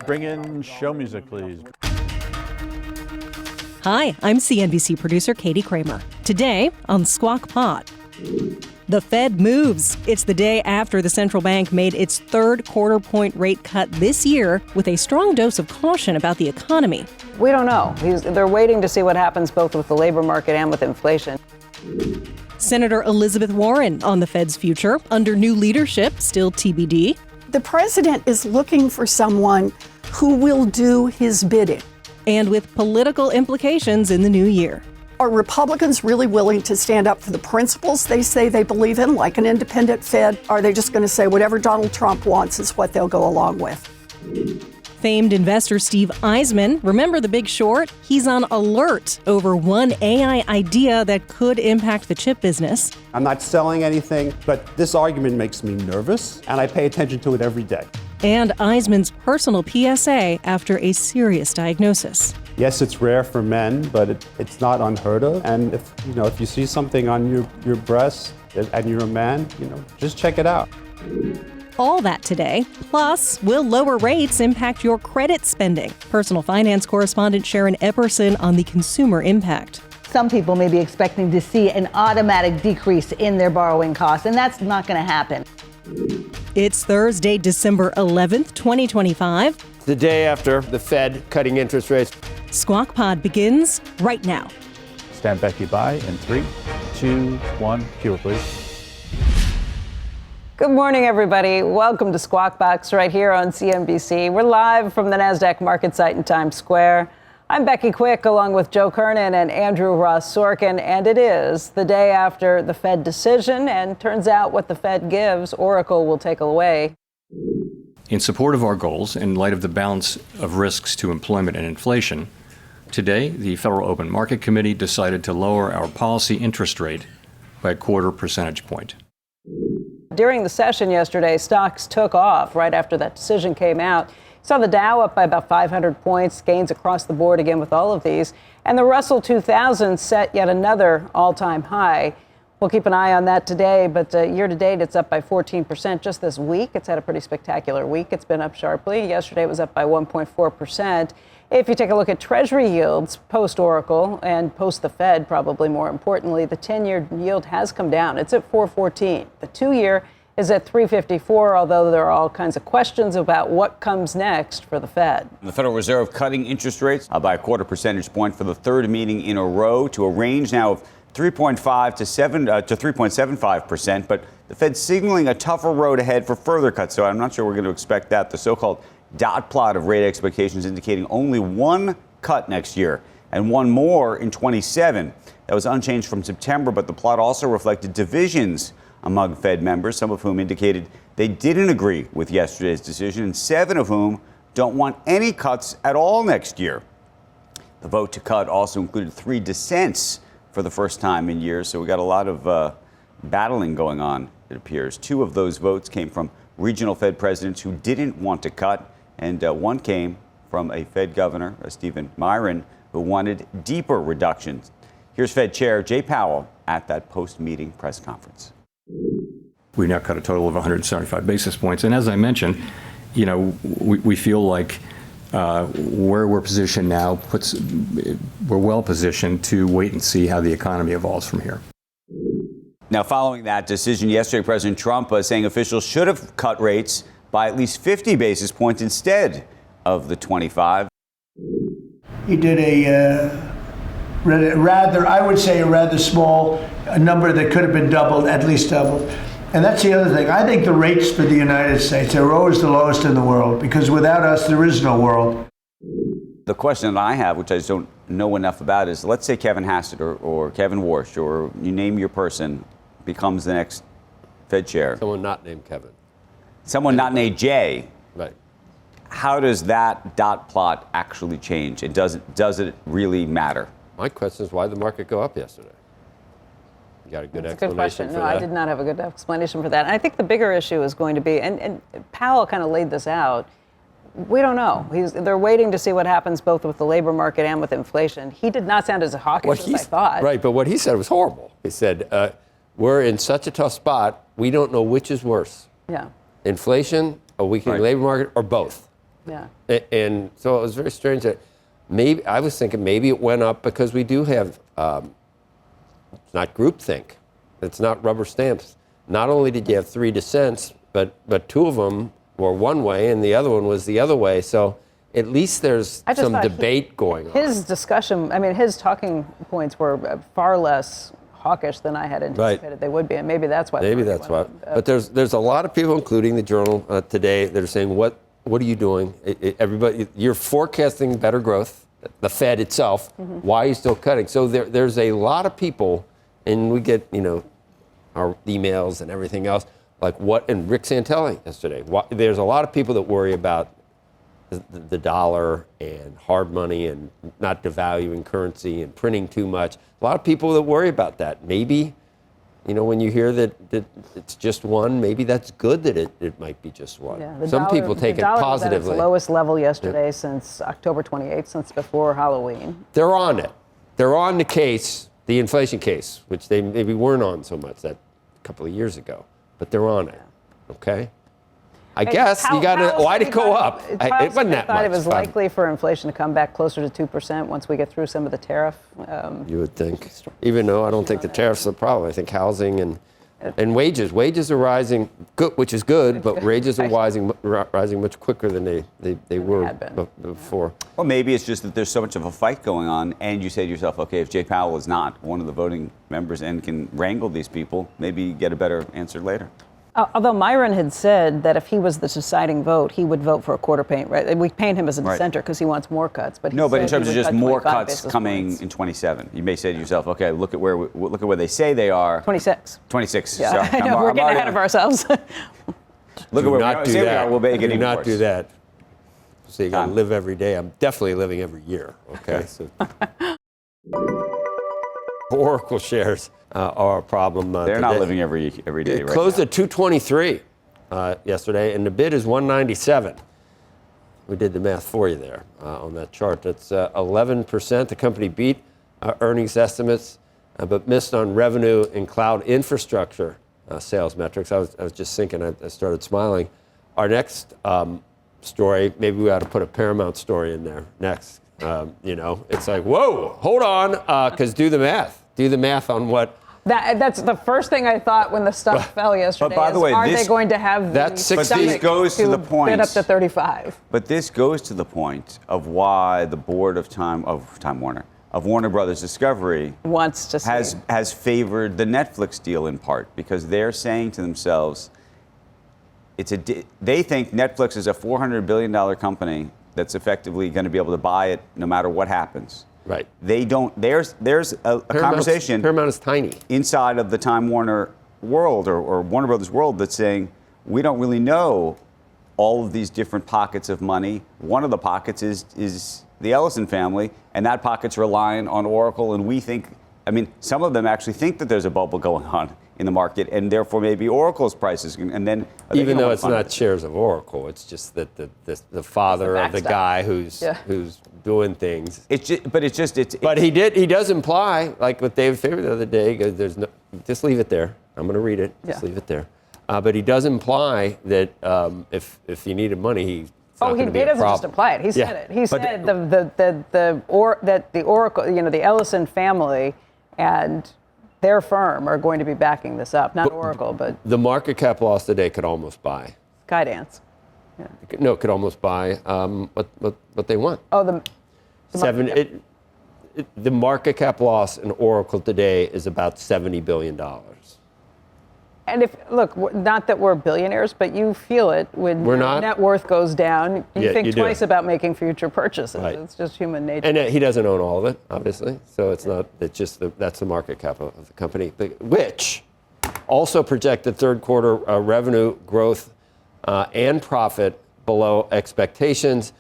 Bring in show music, please. Hi, I'm CNBC producer Katie Kramer. Today on Squawk Pod. The Fed moves. It's the day after the central bank made its third quarter-point rate cut this year with a strong dose of caution about the economy. We don't know. They're waiting to see what happens both with the labor market and with inflation. Senator Elizabeth Warren on the Fed's future under new leadership, still TBD. The president is looking for someone who will do his bidding. And with political implications in the new year. Are Republicans really willing to stand up for the principles they say they believe in, like an independent Fed? Are they just going to say whatever Donald Trump wants is what they'll go along with? Famed investor Steve Eisman, remember The Big Short? He's on alert over one AI idea that could impact the chip business. I'm not selling anything, but this argument makes me nervous, and I pay attention to it every day. And Eisman's personal PSA after a serious diagnosis. Yes, it's rare for men, but it's not unheard of. And if you see something on your breast and you're a man, just check it out. All that today. Plus, will lower rates impact your credit spending? Personal finance correspondent Sharon Epperson on the consumer impact. Some people may be expecting to see an automatic decrease in their borrowing costs, and that's not going to happen. It's Thursday, December 11th, 2025. The day after the Fed cutting interest rates. Squawk Pod begins right now. Stand Becky by in 3, 2, 1. Cue it, please. Good morning, everybody. Welcome to Squawk Box right here on CNBC. We're live from the NASDAQ market site in Times Square. I'm Becky Quick, along with Joe Kernan and Andrew Ross Sorkin, and it is the day after the Fed decision, and turns out what the Fed gives, Oracle will take away. In support of our goals, in light of the balance of risks to employment and inflation, today the Federal Open Market Committee decided to lower our policy interest rate by a 0.25 percentage point. During the session yesterday, stocks took off right after that decision came out. Saw the Dow up by about 500 points, gains across the board again with all of these. And the Russell 2000 set yet another all-time high. We'll keep an eye on that today, but year to date, it's up by 14%. Just this week, it's had a pretty spectacular week. It's been up sharply. Yesterday, it was up by 1.4%. If you take a look at Treasury yields post-Oracle and post the Fed, probably more importantly, the 10-year yield has come down. It's at 4.14. The 2-year is at 3.54, although there are all kinds of questions about what comes next for the Fed. The Federal Reserve cutting interest rates by a 0.25 percentage point for the third meeting in a row to a range now of 3.5 to 3.75%. But the Fed signaling a tougher road ahead for further cuts. So I'm not sure we're going to expect that. The so-called dot plot of rate expectations indicating only one cut next year and one more in 27. That was unchanged from September, but the plot also reflected divisions among Fed members, some of whom indicated they didn't agree with yesterday's decision, and 7 of whom don't want any cuts at all next year. The vote to cut also included 3 dissents for the first time in years, so we got a lot of battling going on, it appears. 2 of those votes came from regional Fed presidents who didn't want to cut, and one came from a Fed governor, Stephen Eisman, who wanted deeper reductions. Here's Fed Chair Jay Powell at that post-meeting press conference. We now cut a total of 175 basis points. And as I mentioned, we feel like where we're positioned now we're well positioned to wait and see how the economy evolves from here. Now, following that decision yesterday, President Trump saying officials should have cut rates by at least 50 basis points instead of the 25. He did a rather small number that could have been doubled, at least doubled. And that's the other thing. I think the rates for the United States are always the lowest in the world, because without us, there is no world. The question that I have, which I just don't know enough about, is let's say Kevin Hassett or Kevin Warsh, or you name your person, becomes the next Fed chair. Someone not named Kevin. Someone not named Jay. Right. How does that dot plot actually change? And does it really matter? My question is, why did the market go up yesterday? You got a good explanation Good question. for No, that? I did not have a good explanation for that. And I think the bigger issue is going to be, and Powell kind of laid this out, we don't know. They're waiting to see what happens both with the labor market and with inflation. He did not sound as hawkish as I thought. Right, but what he said was horrible. He said, we're in such a tough spot, we don't know which is worse. Yeah. Inflation, a weakening labor market, or both. Yeah. And so it was very strange that maybe, I was thinking maybe it went up because we do have, it's not groupthink. It's not rubber stamps. Not only did you have 3 dissents, but 2 of them were one way and the other one was the other way. So at least there's some debate going on. His discussion, I mean, his talking points were far less hawkish than I had anticipated they would be, and maybe that's why. Maybe that's why. But there's a lot of people, including the Journal today, that are saying, what are you doing? Everybody, you're forecasting better growth, the Fed itself. Mm-hmm. Why are you still cutting? So there's a lot of people, and we get, our emails and everything else, like what, and Rick Santelli yesterday, there's a lot of people that worry about the dollar and hard money and not devaluing currency and printing too much. A lot of people that worry about that. Maybe, when you hear that it's just one, maybe that's good that it might be just one. Yeah, Some people take it positively. Was at its lowest level yesterday since October 28th, since before Halloween. They're on it. They're on the case, the inflation case, which they maybe weren't on so much that a couple of years ago, but they're on it. Okay. I guess you got to. Why'd it go up? It wasn't that much. I thought it was likely for inflation to come back closer to 2% once we get through some of the tariff. You would think, even though I don't think the tariffs are the problem. I think housing and wages. Wages are rising, good, which is good, but wages are rising much quicker than they were before. Well, maybe it's just that there's so much of a fight going on, and you say to yourself, okay, if Jay Powell is not one of the voting members and can wrangle these people, maybe you get a better answer later. Although Myron had said that if he was the deciding vote, he would vote for a quarter paint. Right? We paint him as a dissenter because he wants more cuts. But no, but in terms of just more cuts coming in 27, you may say to yourself, okay, look at where they say they are. 26. 26. Yeah, I know, we're getting ahead of ourselves. Look at where we say we are. We'll make it even worse. Do not do that. So you got to live every day. I'm definitely living every year. Okay. So. Oracle shares are a problem. They're today. not living every day right now. It closed at 223 yesterday, and the bid is 197. We did the math for you there on that chart. That's 11%. The company beat earnings estimates, but missed on revenue and cloud infrastructure sales metrics. I was just thinking, I started smiling. Our next story, maybe we ought to put a Paramount story in there next. It's like, whoa, hold on, because do the math. Do the math on what. That's the first thing I thought when the stock fell yesterday. But by the way, are they going to have that this goes to the point. Bid up to 35. But this goes to the point of why the board of Warner Brothers Discovery wants to has favored the Netflix deal in part because they're saying to themselves, they think Netflix is a $400 billion company that's effectively going to be able to buy it no matter what happens. Right. They don't. There's a conversation. Paramount is tiny. Inside of the Time Warner world or Warner Brothers world that's saying we don't really know all of these different pockets of money. One of the pockets is the Ellison family, and that pocket's relying on Oracle. And we think, some of them actually think that there's a bubble going on in the market, and therefore maybe Oracle's prices, and then even though it's not shares of Oracle, it's just that the father of the guy who's doing things. But he does imply, like with David Faber the other day, he goes, just leave it there. I'm going to read it. Just leave it there. But he does imply that if he needed money, he doesn't just imply it. He said it. He said that the Oracle, the Ellison family and their firm are going to be backing this up, not Oracle, but the market cap loss today could almost buy Skydance. Yeah. No, it could almost buy what they want. Oh, the market cap loss in Oracle today is about $70 billion. And not that we're billionaires, but you feel it when your net worth goes down. You think twice about making future purchases. Right. It's just human nature. And he doesn't own all of it, obviously. So it's not. It's just that's the market cap of the company, which also projected third quarter revenue growth and profit below expectations,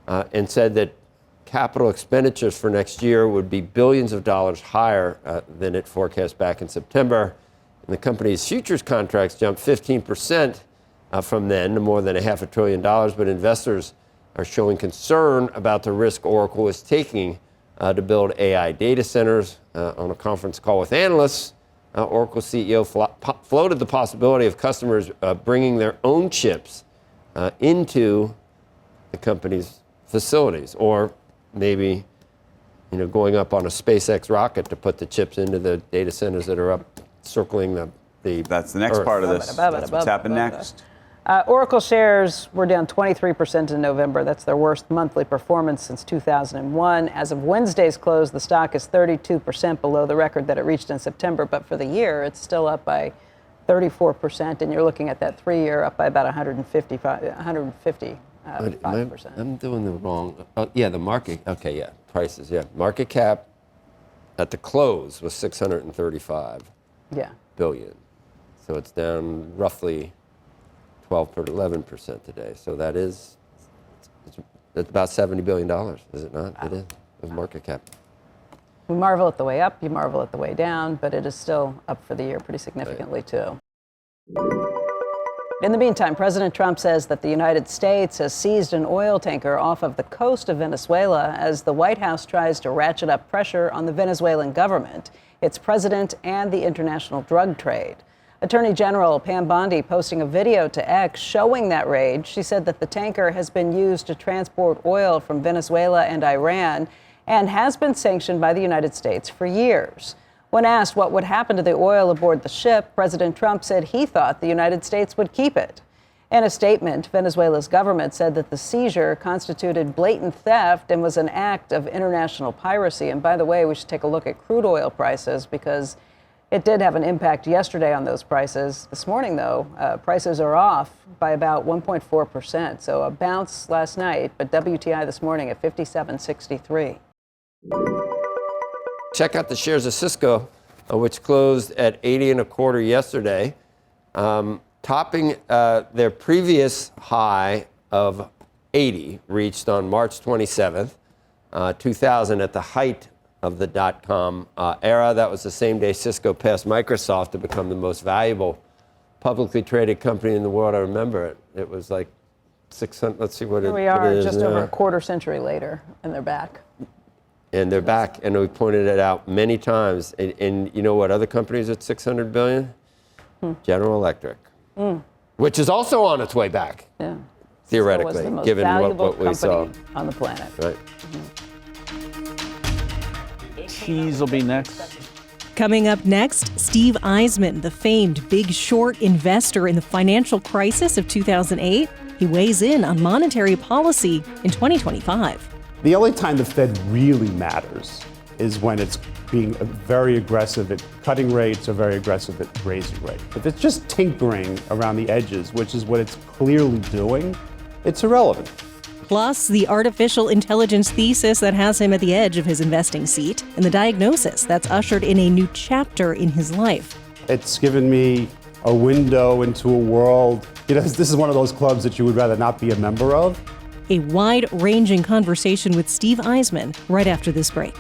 and said that capital expenditures for next year would be billions of dollars higher than it forecast back in September. And the company's futures contracts jumped 15% from then to more than $500 billion, but investors are showing concern about the risk Oracle is taking to build AI data centers. On a conference call with analysts, Oracle CEO floated the possibility of customers bringing their own chips into the company's facilities, or maybe, going up on a SpaceX rocket to put the chips into the data centers that are up circling the That's the next Earth. part of this. That's what's happened next. Oracle shares were down 23% in November. That's their worst monthly performance since 2001. As of Wednesday's close, the stock is 32% below the record that it reached in September. But for the year, it's still up by 34%. And you're looking at that 3-year up by about 155%. I'm doing the wrong. The market. Okay, yeah, prices. Yeah, market cap at the close was 635 billion. So it's down roughly 12 or 11% today. So it's about $70 billion, is it not? Wow. It is. Of market cap. We marvel at the way up, you marvel at the way down, but it is still up for the year pretty significantly too. In the meantime, President Trump says that the United States has seized an oil tanker off of the coast of Venezuela as the White House tries to ratchet up pressure on the Venezuelan government, its president, and the international drug trade. Attorney General Pam Bondi posting a video to X showing that raid. She said that the tanker has been used to transport oil from Venezuela and Iran and has been sanctioned by the United States for years. When asked what would happen to the oil aboard the ship, President Trump said he thought the United States would keep it. In a statement, Venezuela's government said that the seizure constituted blatant theft and was an act of international piracy. And by the way, we should take a look at crude oil prices because it did have an impact yesterday on those prices. This morning, though, prices are off by about 1.4%. So a bounce last night, but WTI this morning at 57.63. Check out the shares of Cisco, which closed at 80.25 yesterday, topping their previous high of 80, reached on March 27th, 2000, at the height of the dot-com era. That was the same day Cisco passed Microsoft to become the most valuable publicly traded company in the world. I remember it. It was like 600. Let's see what it is. Here we are, just over a quarter century later, and they're back. And they're back, and we pointed it out many times. And you know what other companies at 600 billion? General Electric, which is also on its way back. Yeah. Theoretically, the most given valuable what we saw on the planet. Right. Cheese will be next. Coming up next, Steve Eisman, the famed Big Short investor in the financial crisis of 2008. He weighs in on monetary policy in 2025. The only time the Fed really matters is when it's being very aggressive at cutting rates or very aggressive at raising rates. If it's just tinkering around the edges, which is what it's clearly doing, it's irrelevant. Plus, the artificial intelligence thesis that has him at the edge of his investing seat, and the diagnosis that's ushered in a new chapter in his life. It's given me a window into a world. This is one of those clubs that you would rather not be a member of. A wide-ranging conversation with Steve Eisman right after this break.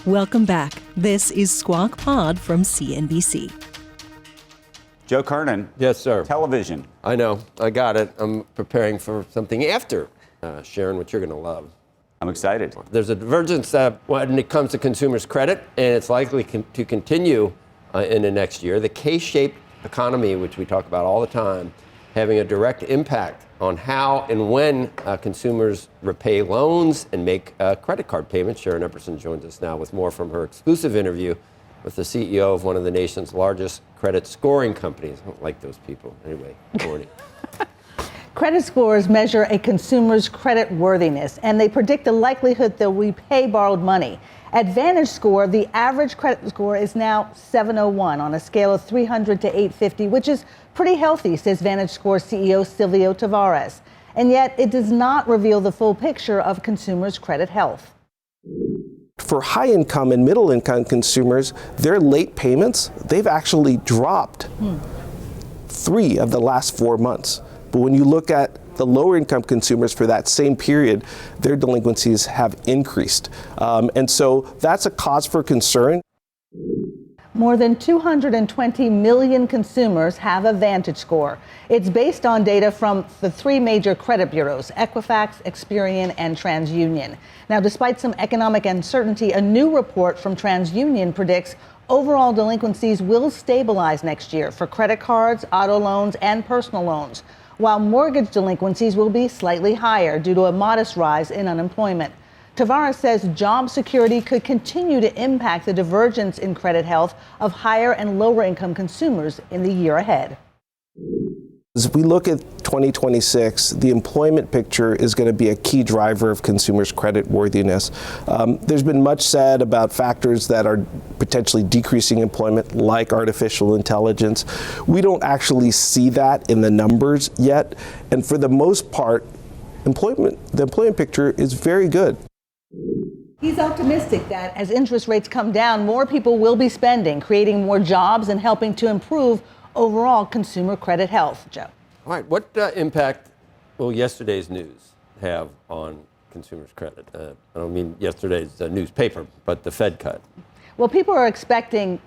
Welcome back. This is Squawk Pod from CNBC. Joe Kernan. Yes, sir. Television. I know. I got it. I'm preparing for something after Sharon, which you're going to love. I'm excited. There's a divergence when it comes to consumers' credit, and it's likely to continue in the next year. The K-shaped economy, which we talk about all the time, having a direct impact on how and when consumers repay loans and make credit card payments. Sharon Epperson joins us now with more from her exclusive interview with the CEO of one of the nation's largest credit scoring companies. I don't like those people. Anyway, good morning. Credit scores measure a consumer's credit worthiness, and they predict the likelihood they'll repay borrowed money. At VantageScore, the average credit score is now 701 on a scale of 300 to 850, which is pretty healthy, says VantageScore CEO Silvio Tavares. And yet, it does not reveal the full picture of consumers' credit health. For high-income and middle-income consumers, their late payments, they've actually dropped 3 of the last 4 months. But when you look at the lower income consumers for that same period, their delinquencies have increased. And so that's a cause for concern. More than 220 million consumers have a VantageScore. It's based on data from the 3 major credit bureaus, Equifax, Experian, and TransUnion. Now, despite some economic uncertainty, a new report from TransUnion predicts Overall delinquencies will stabilize next year for credit cards, auto loans, and personal loans, while mortgage delinquencies will be slightly higher due to a modest rise in unemployment. Tavares says job security could continue to impact the divergence in credit health of higher and lower income consumers in the year ahead. As we look at 2026, the employment picture is going to be a key driver of consumers' credit worthiness. There's been much said about factors that are potentially decreasing employment, like artificial intelligence. We don't actually see that in the numbers yet, and for the most part, the employment picture is very good. He's optimistic that as interest rates come down, more people will be spending, creating more jobs and helping to improve overall consumer credit health. Joe. All right, what impact will yesterday's news have on consumers' credit? I don't mean yesterday's newspaper, but the Fed cut. Well,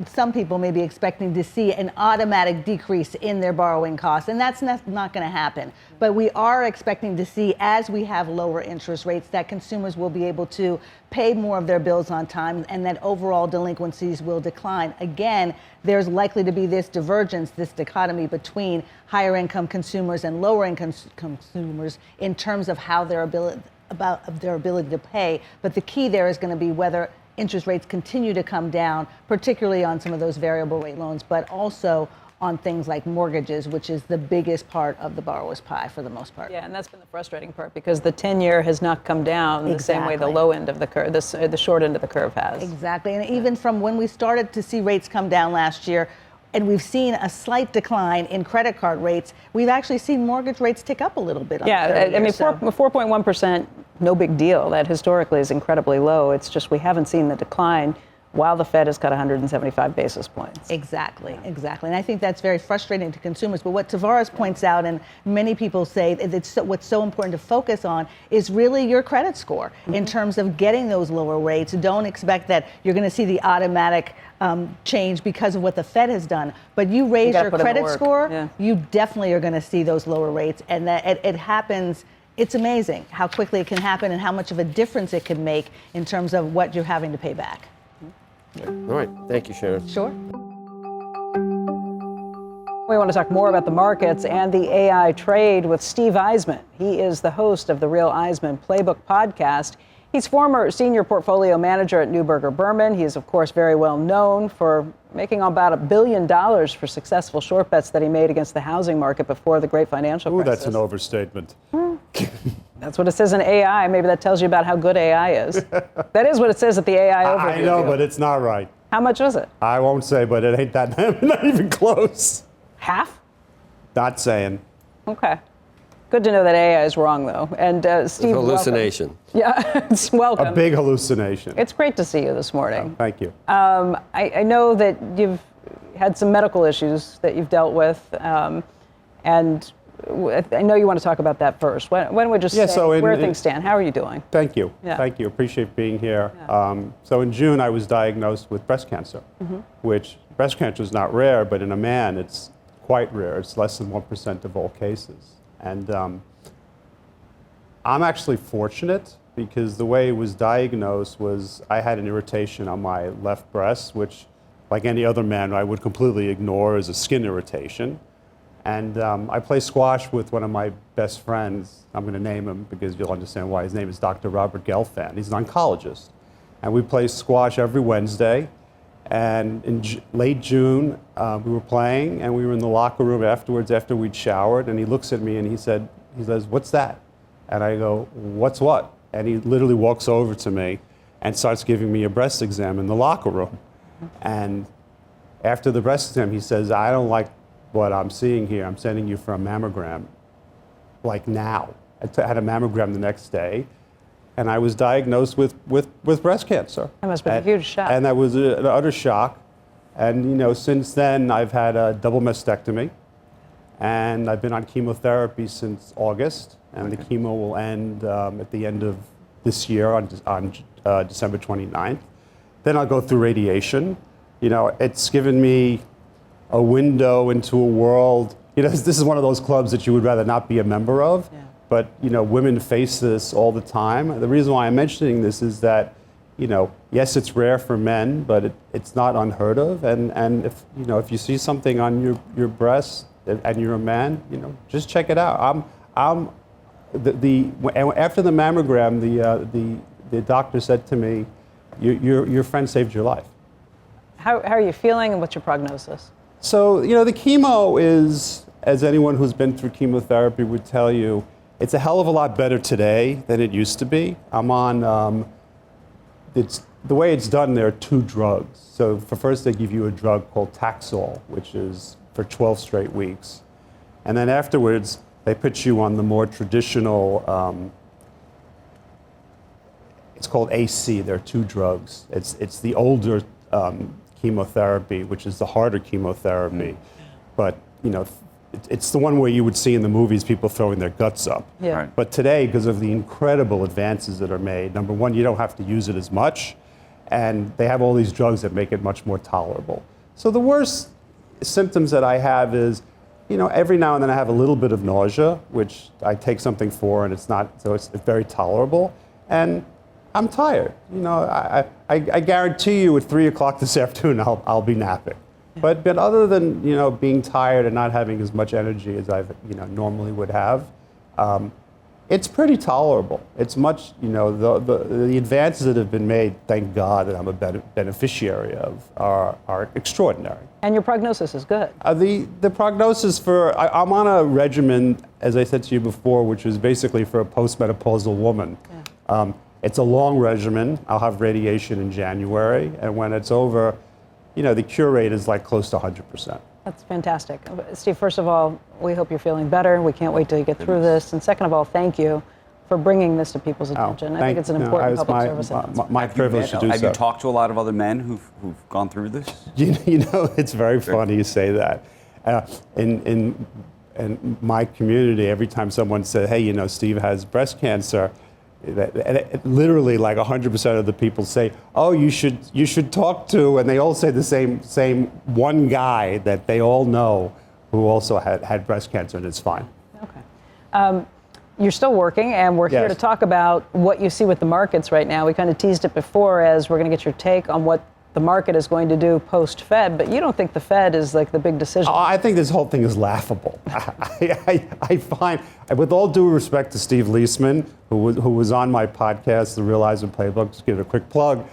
some people may be expecting to see an automatic decrease in their borrowing costs, and that's not going to happen. But we are expecting to see, as we have lower interest rates, that consumers will be able to pay more of their bills on time and that overall delinquencies will decline. Again, there's likely to be this divergence, this dichotomy between higher income consumers and lower income consumers in terms of how their ability to pay. But the key there is going to be whether interest rates continue to come down, particularly on some of those variable rate loans, but also on things like mortgages, which is the biggest part of the borrower's pie for the most part. Yeah, and that's been the frustrating part because the 10-year has not come down the same way the low end of the curve, the short end of the curve has. Exactly, and even from when we started to see rates come down last year, and we've seen a slight decline in credit card rates, we've actually seen mortgage rates tick up a little bit. Yeah, I mean, 4.1%, no big deal. That historically is incredibly low. It's just we haven't seen the decline while the Fed has cut 175 basis points. Exactly. And I think that's very frustrating to consumers. But what Tavares points out, and many people say, what's so important to focus on is really your credit score in terms of getting those lower rates. Don't expect that you're going to see the automatic change because of what the Fed has done. But you raise your credit score, you definitely are going to see those lower rates. And that it happens. It's amazing how quickly it can happen and how much of a difference it can make in terms of what you're having to pay back. All right. Thank you, Sharon. Sure. We want to talk more about the markets and the AI trade with Steve Eisman. He is the host of the Real Eisman Playbook podcast. He's former senior portfolio manager at Neuberger Berman. He is, of course, very well known for making about $1 billion for successful short bets that he made against the housing market before the great financial crisis. That's an overstatement. That's what it says in AI. Maybe that tells you about how good AI is. That is what it says at the AI overview. I know, but it's not right. How much was it? I won't say, but it ain't that, not even close. Half? Not saying. Okay. Good to know that AI is wrong, though. And Steve, hallucination. Welcome. Yeah, it's welcome. A big hallucination. It's great to see you this morning. Oh, thank you. I know that you've had some medical issues that you've dealt with, and I know you want to talk about that first. Why don't we just say where things stand? How are you doing? Thank you. Yeah. Thank you. Appreciate being here. Yeah. So in June, I was diagnosed with breast cancer, which breast cancer is not rare, but in a man, it's quite rare. It's less than 1% of all cases. And I'm actually fortunate because the way it was diagnosed was I had an irritation on my left breast, which, like any other man, I would completely ignore as a skin irritation. And I play squash with one of my best friends. I'm going to name him because you'll understand why. His name is Dr. Robert Gelfand. He's an oncologist. And we play squash every Wednesday. And in late June, we were playing, and we were in the locker room afterwards after we'd showered. And he looks at me and he says, "What's that?" And I go, "What's what?" And he literally walks over to me and starts giving me a breast exam in the locker room. And after the breast exam, he says, "I don't like what I'm seeing here. I'm sending you for a mammogram, like now." I had a mammogram the next day, and I was diagnosed with breast cancer. That must have been a huge shock. And that was an utter shock. And since then, I've had a double mastectomy, and I've been on chemotherapy since August, and the chemo will end at the end of this year on December 29th. Then I'll go through radiation. It's given me a window into a world. This is one of those clubs that you would rather not be a member of. Yeah. But women face this all the time. The reason why I'm mentioning this is that yes, it's rare for men, but it's not unheard of. And if if you see something on your breast and you're a man, just check it out. After the mammogram, the doctor said to me, your friend saved your life. How are you feeling, and what's your prognosis? So, the chemo is, as anyone who's been through chemotherapy would tell you, it's a hell of a lot better today than it used to be. I'm on, the way it's done, there are 2 drugs. So first they give you a drug called Taxol, which is for 12 straight weeks. And then afterwards, they put you on the more traditional, it's called AC. There are 2 drugs. It's the older chemotherapy, which is the harder chemotherapy. But, it's the one where you would see in the movies people throwing their guts up. Yeah. Right. But today, because of the incredible advances that are made, number one, you don't have to use it as much, and they have all these drugs that make it much more tolerable. So the worst symptoms that I have is, every now and then I have a little bit of nausea, which I take something for, and it's very tolerable. And I'm tired. I guarantee you at 3 o'clock this afternoon, I'll be napping. But other than being tired and not having as much energy as I normally would have, it's pretty tolerable. It's much the advances that have been made, thank God that I'm a beneficiary of, are extraordinary. And your prognosis is good. The prognosis I'm on a regimen, as I said to you before, which is basically for a postmenopausal woman. Yeah. It's a long regimen. I'll have radiation in January, and when it's over, the cure rate is like close to 100%. That's fantastic. Steve, first of all, we hope you're feeling better. We can't wait till you get through this. And second of all, thank you for bringing this to people's attention. I think it's an important public service announcement. My privilege to do so. Have you talked to a lot of other men who've gone through this? It's very funny you say that. In my community, every time someone said, hey, Steve has breast cancer, literally like 100% of the people say, oh, you should talk to, and they all say the same one guy that they all know who also had breast cancer, and it's fine. Okay. You're still working, and we're here to talk about what you see with the markets right now. We kind of teased it before as we're going to get your take on what the market is going to do post-Fed, but you don't think the Fed is like the big decision? I think this whole thing is laughable. I find, with all due respect to Steve Eisman, who was on my podcast, The Real Eisman Playbook, just give it a quick plug,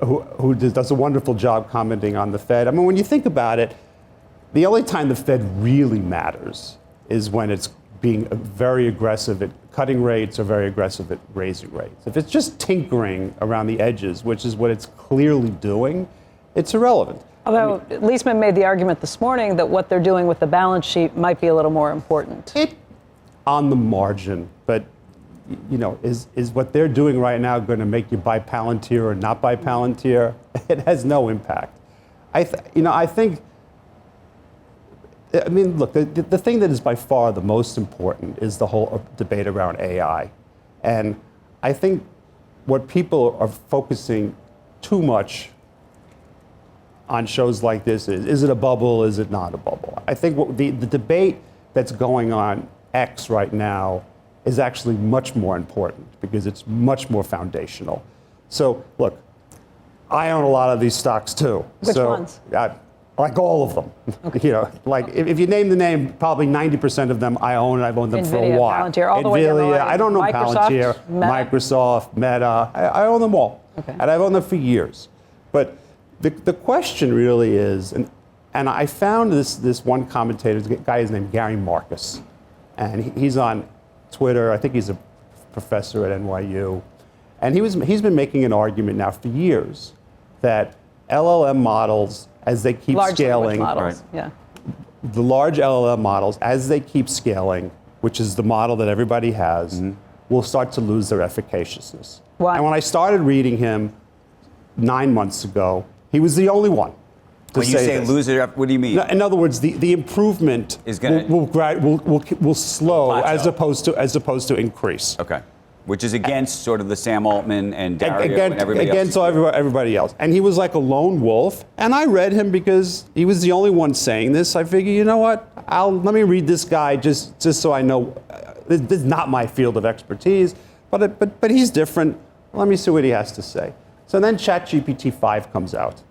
who does a wonderful job commenting on the Fed. I mean, when you think about it, the only time the Fed really matters is when it's being very aggressive at cutting rates or very aggressive at raising rates. If it's just tinkering around the edges, which is what it's clearly doing, it's irrelevant. Although Eisman made the argument this morning that what they're doing with the balance sheet might be a little more important. On the margin, but is what they're doing right now going to make you buy Palantir or not buy Palantir? It has no impact. I mean, look, the thing that is by far the most important is the whole debate around AI. And I think what people are focusing too much on shows like this is it a bubble, is it not a bubble? I think what the debate that's going on X right now is actually much more important because it's much more foundational. So, look, I own a lot of these stocks too. Which ones? Like all of them. Okay. Like if you name the name, probably 90% of them I own, and I've owned them for a while. Palantir, all the way down the line. I don't know Palantir, Microsoft, Meta. I own them all. Okay. And I've owned them for years. But the question really is, and I found this one commentator, this guy is named Gary Marcus, and he's on Twitter. I think he's a professor at NYU. And he's been making an argument now for years that LLM models, as they keep scaling, models, yeah. The large LLM models, as they keep scaling, which is the model that everybody has, will start to lose their efficaciousness. Why? And when I started reading him 9 months ago, he was the only one to when you say this. Lose it, what do you mean? In other words, the improvement will slow as opposed to increase. Okay. Which is against sort of the Sam Altman and Dario and everybody against else. Everybody else. And he was like a lone wolf. And I read him because he was the only one saying this. I figured, you know what? Let me read this guy just so I know. This is not my field of expertise, but he's different. Let me see what he has to say. So then ChatGPT 5 comes out.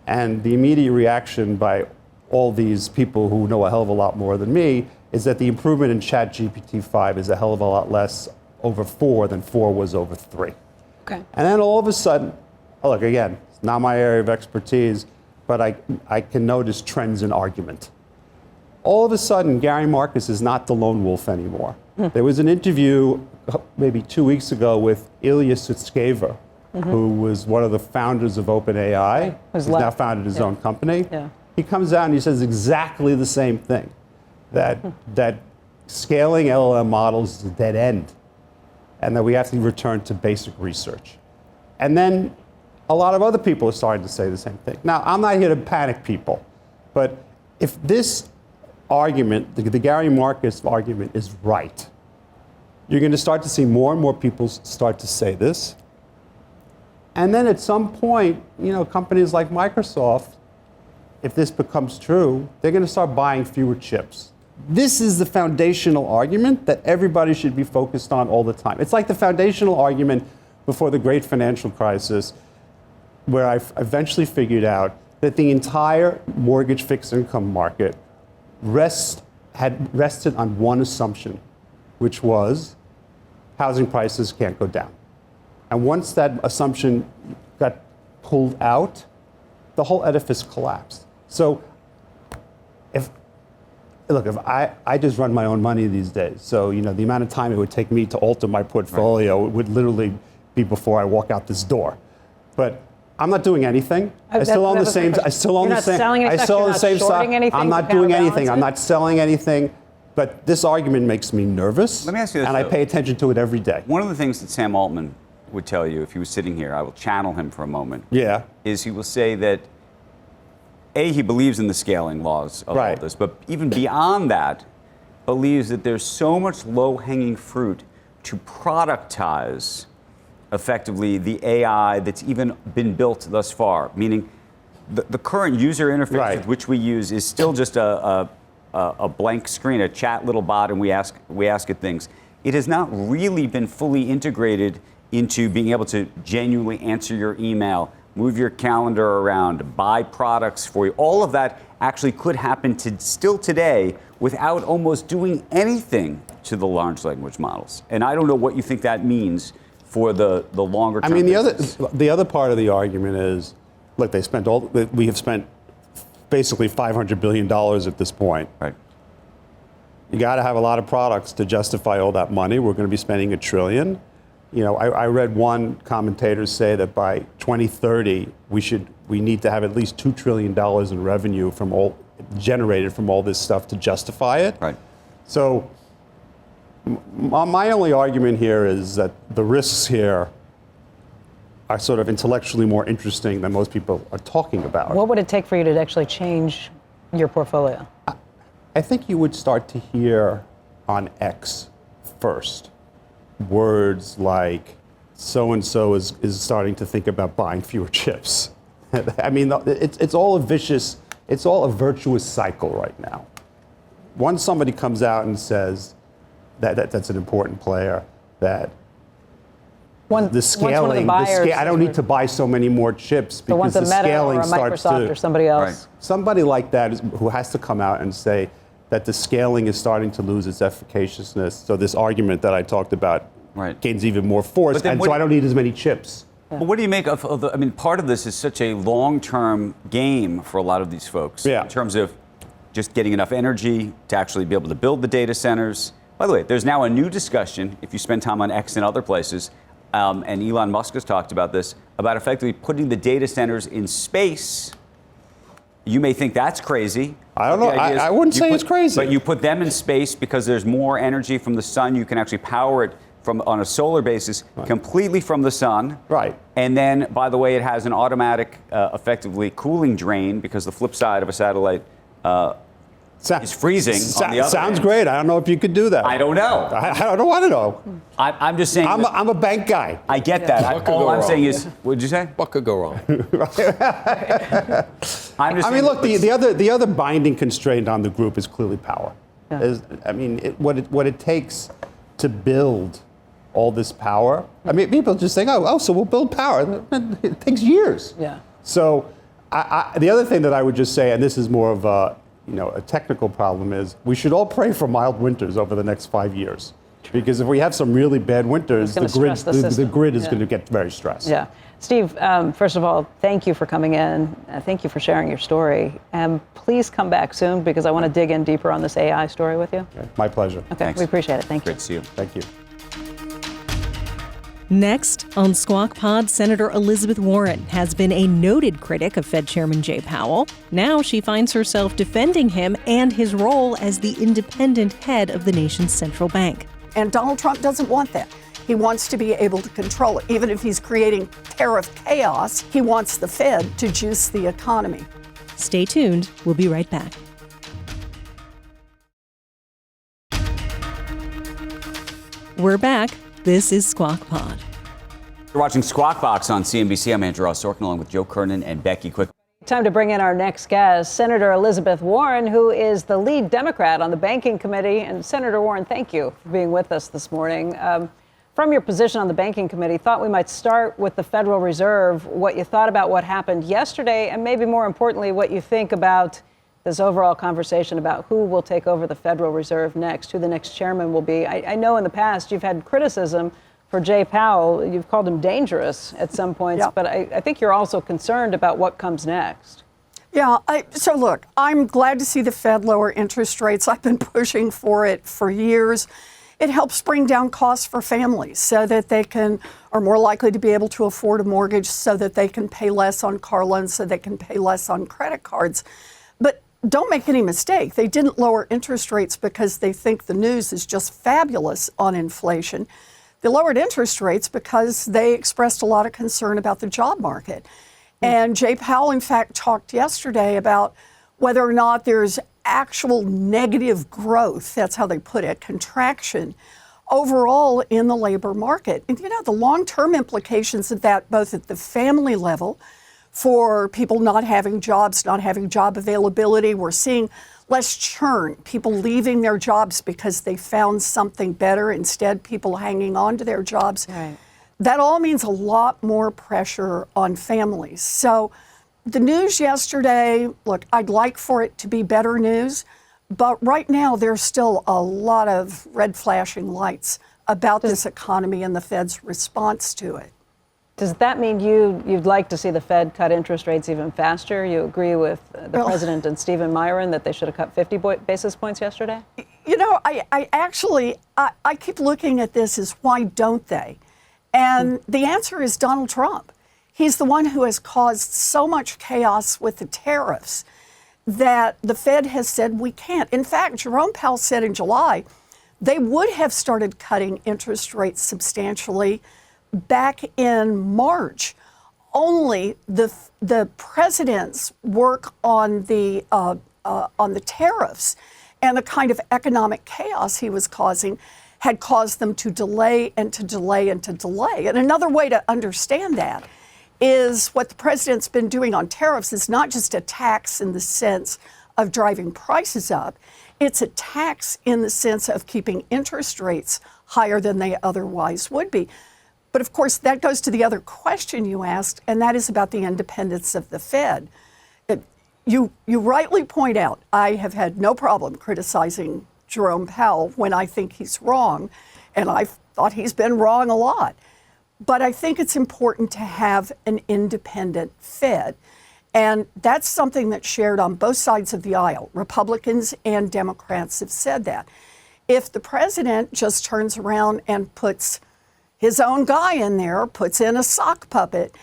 And the immediate reaction by all these people who know a hell of a lot more than me is that the improvement in ChatGPT 5 is a hell of a lot less over 4 than 4 was over 3. Okay. And then all of a sudden, look, again, it's not my area of expertise, but I can notice trends in argument. All of a sudden, Gary Marcus is not the lone wolf anymore. There was an interview maybe 2 weeks ago with Ilya Sutskever, who was one of the founders of OpenAI, who's now founded his own company. Yeah. He comes out and he says exactly the same thing, that scaling LLM models is a dead end, and that we have to return to basic research. And then a lot of other people are starting to say the same thing. Now, I'm not here to panic people, but if this argument, the Gary Marcus argument, is right, you're going to start to see more and more people start to say this. And then at some point, companies like Microsoft, if this becomes true, they're going to start buying fewer chips. This is the foundational argument that everybody should be focused on all the time. It's like the foundational argument before the great financial crisis, where I eventually figured out that the entire mortgage fixed income market had rested on one assumption, which was housing prices can't go down. And once that assumption got pulled out, the whole edifice collapsed. So if I just run my own money these days, so the amount of time it would take me to alter my portfolio would literally be before I walk out this door. But I'm not doing anything. I still own the same. I still own the same. I still own the same stock. I'm not doing anything. I'm not selling anything. But this argument makes me nervous. Let me ask you this, and I pay attention to it every day. One of the things that Sam Altman would tell you if he was sitting here, I will channel him for a moment. Yeah. Is he will say that he believes in the scaling laws of all this, but even beyond that, believes that there's so much low-hanging fruit to productize effectively the AI that's even been built thus far, meaning the current user interface with which we use is still just a blank screen, a chat little bot, and we ask it things. It has not really been fully integrated into being able to genuinely answer your email, move your calendar around, buy products for you. All of that actually could happen still today without almost doing anything to the large language models. And I don't know what you think that means for the longer term. I mean, the other part of the argument is, look, we have spent basically $500 billion at this point. Right. You got to have a lot of products to justify all that money. We're going to be spending $1 trillion. I read one commentator say that by 2030 we need to have at least $2 trillion in revenue generated from all this stuff to justify it. Right. So my only argument here is that the risks here are sort of intellectually more interesting than most people are talking about. What would it take for you to actually change your portfolio? I think you would start to hear on X first words like so-and-so is starting to think about buying fewer chips. I mean, it's all a virtuous cycle right now. Once somebody comes out and says that's an important player, that the scaling, I don't need to buy so many more chips because the scaling starts to, or somebody else. Somebody like that who has to come out and say that the scaling is starting to lose its efficaciousness. So this argument that I talked about gains even more force, and so I don't need as many chips. But what do you make of the, I mean, part of this is such a long-term game for a lot of these folks in terms of just getting enough energy to actually be able to build the data centers. By the way, there's now a new discussion, if you spend time on X and other places, and Elon Musk has talked about this, about effectively putting the data centers in space. You may think that's crazy. I don't know. I wouldn't say it's crazy. But you put them in space because there's more energy from the sun. You can actually power it on a solar basis completely from the sun. Right. And then, by the way, it has an automatic, effectively cooling drain because the flip side of a satellite is freezing on the other Sounds end. great. I don't know if you could do that. I don't know. I don't want to know. I'm just saying. I'm a bank guy. I get that. All I'm saying is, what did you say? What could go wrong? I mean, look, the other binding constraint on the group is clearly power. Yeah. What it takes to build all this power. I mean, people just think, so we'll build power. It takes years. Yeah. So the other thing that I would just say, and this is more of a technical problem, is we should all pray for mild winters over the next 5 years. Because if we have some really bad winters, the grid is going to get very stressed. Yeah. Steve, first of all, thank you for coming in. Thank you for sharing your story. And please come back soon because I want to dig in deeper on this AI story with you. Okay. My pleasure. Okay, Thanks. we appreciate it. Thank you. Great to see you. Thank you. Next on Squawk Pod, Senator Elizabeth Warren has been a noted critic of Fed Chairman Jay Powell. Now she finds herself defending him and his role as the independent head of the nation's central bank. And Donald Trump doesn't want that. He wants to be able to control it. Even if he's creating tariff chaos, he wants the Fed to juice the economy. Stay tuned. We'll be right back. We're back. This is Squawk Pod. You're watching Squawk Box on CNBC. I'm Andrew Ross Sorkin along with Joe Kernan and Becky Quick. Time to bring in our next guest, Senator Elizabeth Warren, who is the lead Democrat on the Banking Committee. And Senator Warren, thank you for being with us this morning. From your position on the Banking Committee, thought we might start with the Federal Reserve, what you thought about what happened yesterday, and maybe more importantly, what you think about this overall conversation about who will take over the Federal Reserve next, who the next chairman will be. I know in the past you've had criticism for Jay Powell. You've called him dangerous at some points, but I think you're also concerned about what comes next. Yeah, so look, I'm glad to see the Fed lower interest rates. I've been pushing for it for years. It helps bring down costs for families so that they are more likely to be able to afford a mortgage, so that they can pay less on car loans, so they can pay less on credit cards. But don't make any mistake, they didn't lower interest rates because they think the news is just fabulous on inflation. They lowered interest rates because they expressed a lot of concern about the job market. And Jay Powell, in fact, talked yesterday about whether or not there's actual negative growth, that's how they put it, contraction, overall in the labor market. And the long-term implications of that, both at the family level, for people not having jobs, not having job availability, we're seeing less churn, people leaving their jobs because they found something better, instead people hanging on to their jobs. Right. That all means a lot more pressure on families. So the news yesterday, look, I'd like for it to be better news, but right now there's still a lot of red flashing lights about this economy and the Fed's response to it. Does that mean you'd like to see the Fed cut interest rates even faster? You agree with the president and Stephen Myron that they should have cut 50 basis points yesterday? I keep looking at this as why don't they? And the answer is Donald Trump. He's the one who has caused so much chaos with the tariffs that the Fed has said we can't. In fact, Jerome Powell said in July they would have started cutting interest rates substantially back in March. Only the president's work on the tariffs and the kind of economic chaos he was causing had caused them to delay and to delay and to delay. And another way to understand that is what the president's been doing on tariffs is not just a tax in the sense of driving prices up, it's a tax in the sense of keeping interest rates higher than they otherwise would be. But of course, that goes to the other question you asked, and that is about the independence of the Fed. You rightly point out, I have had no problem criticizing Jerome Powell when I think he's wrong, and I've thought he's been wrong a lot. But I think it's important to have an independent Fed. And that's something that's shared on both sides of the aisle. Republicans and Democrats have said that. If the president just turns around and puts his own guy in there, puts in a sock puppet,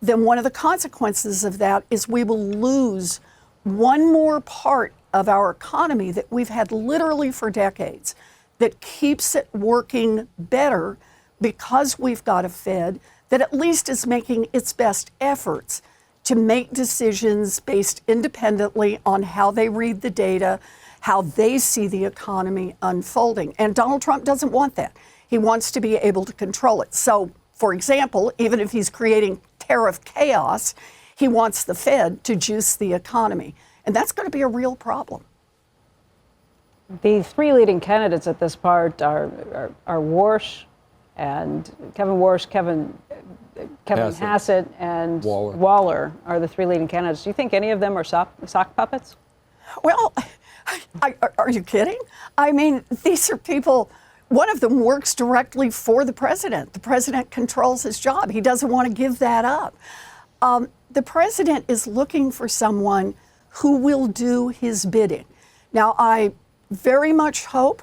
then one of the consequences of that is we will lose one more part of our economy that we've had literally for decades that keeps it working better because we've got a Fed that at least is making its best efforts to make decisions based independently on how they read the data, how they see the economy unfolding. And Donald Trump doesn't want that. He wants to be able to control it. So, for example, even if he's creating tariff chaos, he wants the Fed to juice the economy. And that's going to be a real problem. The three leading candidates at this part are Warsh, and Kevin Warsh, Kevin Hassett, and Waller are the three leading candidates. Do you think any of them are sock puppets? Well, are you kidding? I mean, these are people. One of them works directly for the president. The president controls his job. He doesn't want to give that up. The president is looking for someone who will do his bidding. Now, I very much hope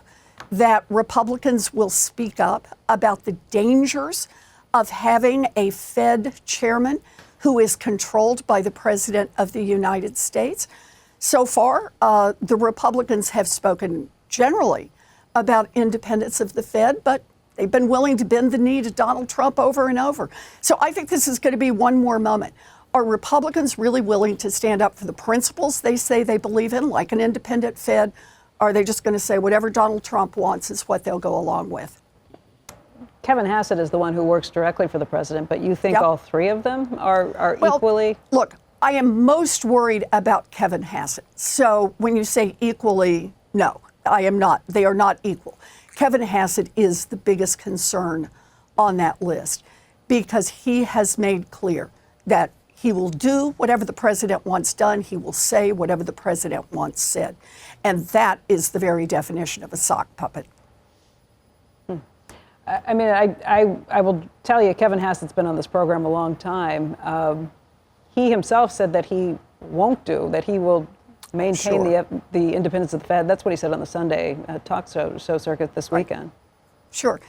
that Republicans will speak up about the dangers of having a Fed chairman who is controlled by the President of the United States. So far, the Republicans have spoken generally about independence of the Fed, but they've been willing to bend the knee to Donald Trump over and over. So I think this is going to be one more moment. Are Republicans really willing to stand up for the principles they say they believe in, like an independent Fed? Are they just going to say whatever Donald Trump wants is what they'll go along with? Kevin Hassett is the one who works directly for the president, but you think all three of them are equally? Look, I am most worried about Kevin Hassett. So when you say equally, no, I am not. They are not equal. Kevin Hassett is the biggest concern on that list because he has made clear that he will do whatever the president wants done. He will say whatever the president wants said. And that is the very definition of a sock puppet. I mean, I will tell you, Kevin Hassett's been on this program a long time. He himself said that he won't do, that he will maintain the independence of the Fed. That's what he said on the Sunday talk show circuit this weekend. Sure.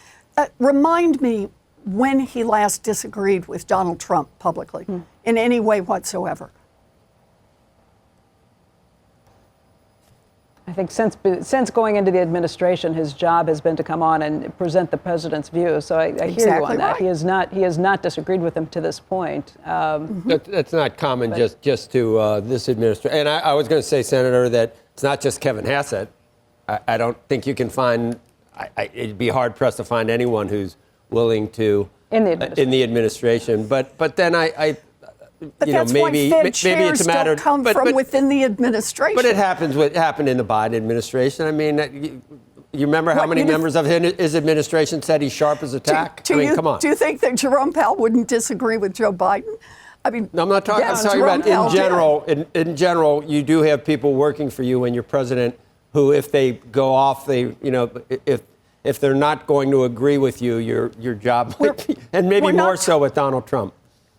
Remind me when he last disagreed with Donald Trump publicly in any way whatsoever. I think since going into the administration, his job has been to come on and present the president's view. So I hear you on that. Right. He has not disagreed with him to this point. That's not common just to this administration. And I was going to say, Senator, that it's not just Kevin Hassett. I don't think you can find. It'd be hard pressed to find anyone who's willing to in the administration. But then But that's maybe why Fed it's a matter don't come from within the administration. But it happened in the Biden administration. I mean, you remember how many members of his administration said he's sharp as a tack? Come on. Do you think that Jerome Powell wouldn't disagree with Joe Biden? I mean, no, I'm not talking. I'm talking about in general. In general, you do have people working for you when you're president who, if they go off, if they're not going to agree with you, your job, and maybe more so with Donald Trump.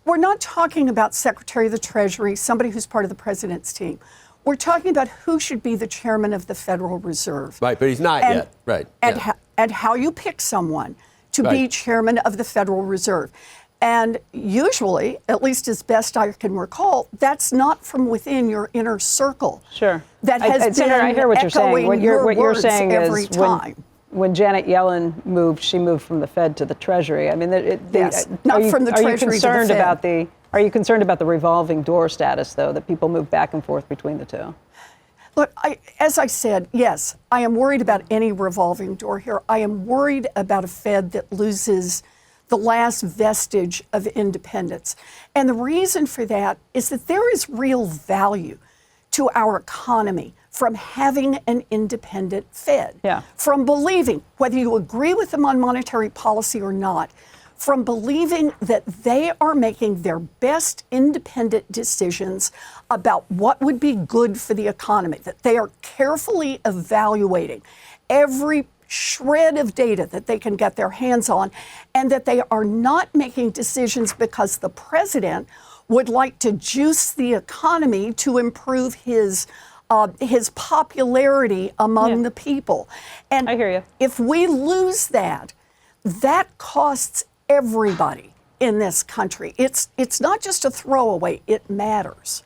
We're not talking about Secretary of the Treasury, somebody who's part of the president's team. We're talking about who should be the chairman of the Federal Reserve. Right, but he's not yet. Right. And how you pick someone to be chairman of the Federal Reserve. And usually, at least as best I can recall, that's not from within your inner circle. Sure. That has been Senator, I hear what you're saying. What you're saying every is time. When Janet Yellen moved, she moved from the Fed to the Treasury. I mean, not from the Treasury to the Fed. Are you concerned about the revolving door status, though, that people move back and forth between the two? Look, as I said, yes, I am worried about any revolving door here. I am worried about a Fed that loses the last vestige of independence. And the reason for that is that there is real value to our economy from having an independent Fed, from believing, whether you agree with them on monetary policy or not, from believing that they are making their best independent decisions about what would be good for the economy, that they are carefully evaluating every shred of data that they can get their hands on, and that they are not making decisions because the president would like to juice the economy to improve his popularity among the people. And I hear you. If we lose that, that costs everybody in this country. It's not just a throwaway, it matters.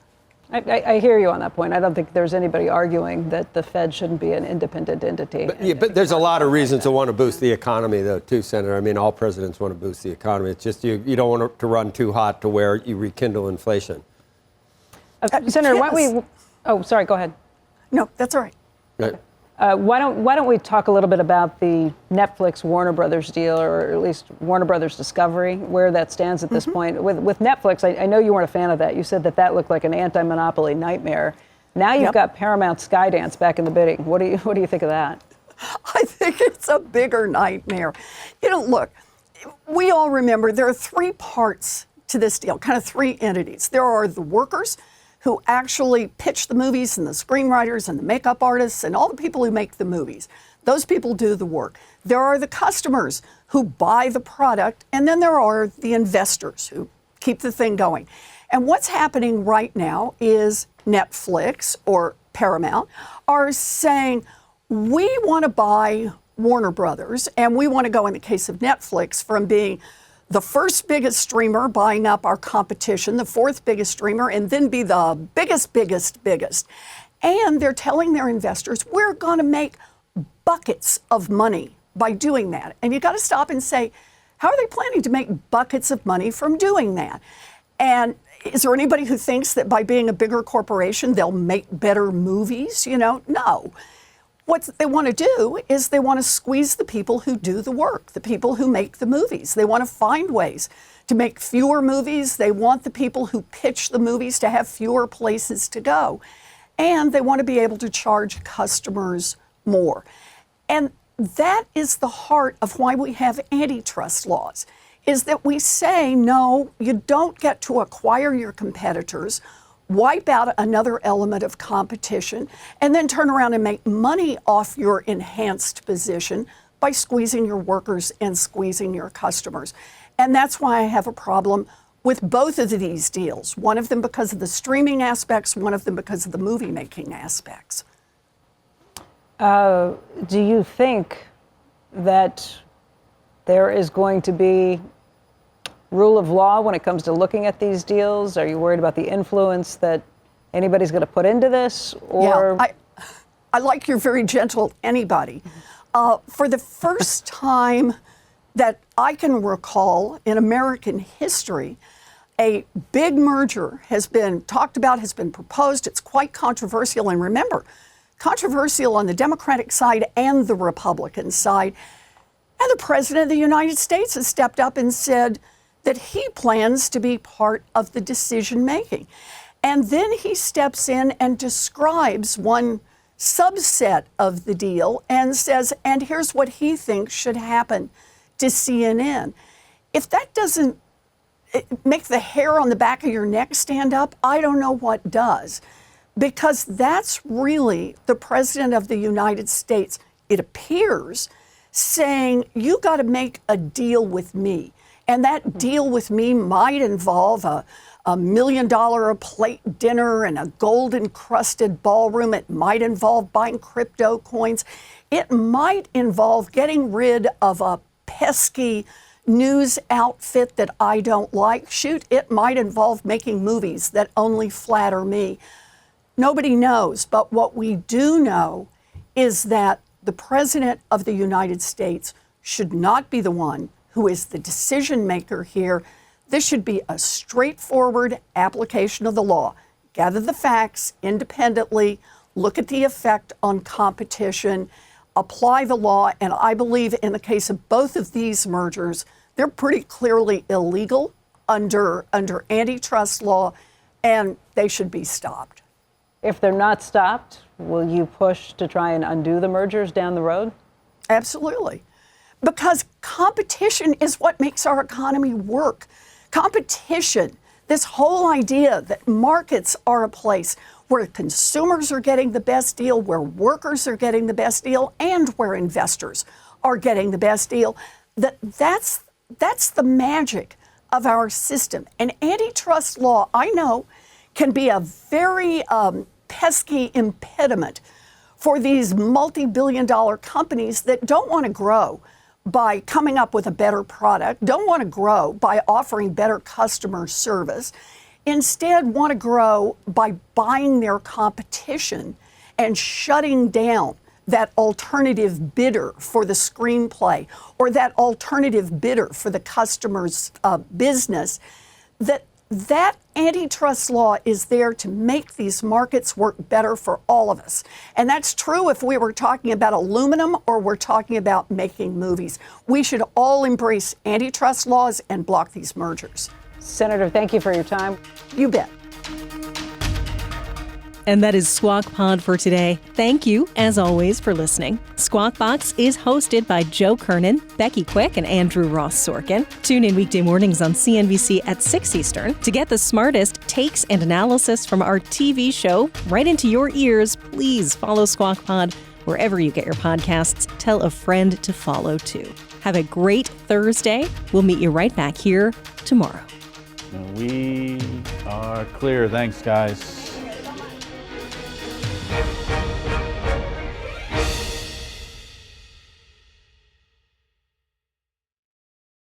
I hear you on that point. I don't think there's anybody arguing that the Fed shouldn't be an independent entity. But there's a lot of reasons to want to boost the economy, though, too, Senator. I mean, all presidents want to boost the economy. It's just you don't want it to run too hot to where you rekindle inflation. Senator, why don't we... Oh, sorry, go ahead. No, that's all right. Right. Why don't we talk a little bit about the Netflix Warner Brothers deal, or at least Warner Brothers Discovery, where that stands at this point. With Netflix, I know you weren't a fan of that. You said that looked like an anti-monopoly nightmare. Now you've got Paramount Skydance back in the bidding. What do you think of that? I think it's a bigger nightmare. Look, we all remember there are three parts to this deal, kind of three entities. There are the workers who actually pitch the movies and the screenwriters and the makeup artists and all the people who make the movies. Those people do the work. There are the customers who buy the product, and then there are the investors who keep the thing going. And what's happening right now is Netflix or Paramount are saying, we want to buy Warner Brothers, and we want to go, in the case of Netflix, from being the first biggest streamer, buying up our competition, the fourth biggest streamer, and then be the biggest. And they're telling their investors, we're going to make buckets of money by doing that. And you got to stop and say, how are they planning to make buckets of money from doing that? And is there anybody who thinks that by being a bigger corporation, they'll make better movies? No. What they want to do is they want to squeeze the people who do the work, the people who make the movies. They want to find ways to make fewer movies. They want the people who pitch the movies to have fewer places to go. And they want to be able to charge customers more. And that is the heart of why we have antitrust laws, is that we say, no, you don't get to acquire your competitors, wipe out another element of competition, and then turn around and make money off your enhanced position by squeezing your workers and squeezing your customers. And that's why I have a problem with both of these deals, one of them because of the streaming aspects, one of them because of the movie making aspects. Do you think that there is going to be rule of law when it comes to looking at these deals? Are you worried about the influence that anybody's going to put into this? Or yeah, I like your very gentle anybody. For the first time that I can recall in American history, a big merger has been talked about, has been proposed. It's quite controversial. And remember, controversial on the Democratic side and the Republican side. And the President of the United States has stepped up and said that he plans to be part of the decision making. And then he steps in and describes one subset of the deal and says, and here's what he thinks should happen to CNN. If that doesn't make the hair on the back of your neck stand up, I don't know what does. Because that's really the President of the United States, it appears, saying, you got to make a deal with me. And that deal with me might involve a $1 million a plate dinner and a gold-encrusted ballroom. It might involve buying crypto coins. It might involve getting rid of a pesky news outfit that I don't like. Shoot, it might involve making movies that only flatter me. Nobody knows, but what we do know is that the President of the United States should not be the one who is the decision maker here. This should be a straightforward application of the law. Gather the facts independently, look at the effect on competition, apply the law, and I believe in the case of both of these mergers, they're pretty clearly illegal under antitrust law, and they should be stopped. if they're not stopped, will you push to try and undo the mergers down the road? Absolutely. Because competition is what makes our economy work. Competition, this whole idea that markets are a place where consumers are getting the best deal, where workers are getting the best deal, and where investors are getting the best deal, that's the magic of our system. And antitrust law, I know, can be a very pesky impediment for these multi-billion-dollar companies that don't want to grow by coming up with a better product, don't want to grow by offering better customer service, instead want to grow by buying their competition and shutting down that alternative bidder for the screenplay or that alternative bidder for the customer's business. That antitrust law is there to make these markets work better for all of us. And that's true if we were talking about aluminum or we're talking about making movies. We should all embrace antitrust laws and block these mergers. Senator, thank you for your time. You bet. And that is Squawk Pod for today. Thank you, as always, for listening. Squawk Box is hosted by Joe Kernan, Becky Quick, and Andrew Ross Sorkin. Tune in weekday mornings on CNBC at 6 Eastern to get the smartest takes and analysis from our TV show right into your ears. Please follow Squawk Pod wherever you get your podcasts. Tell a friend to follow, too. Have a great Thursday. We'll meet you right back here tomorrow. We are clear. Thanks, guys.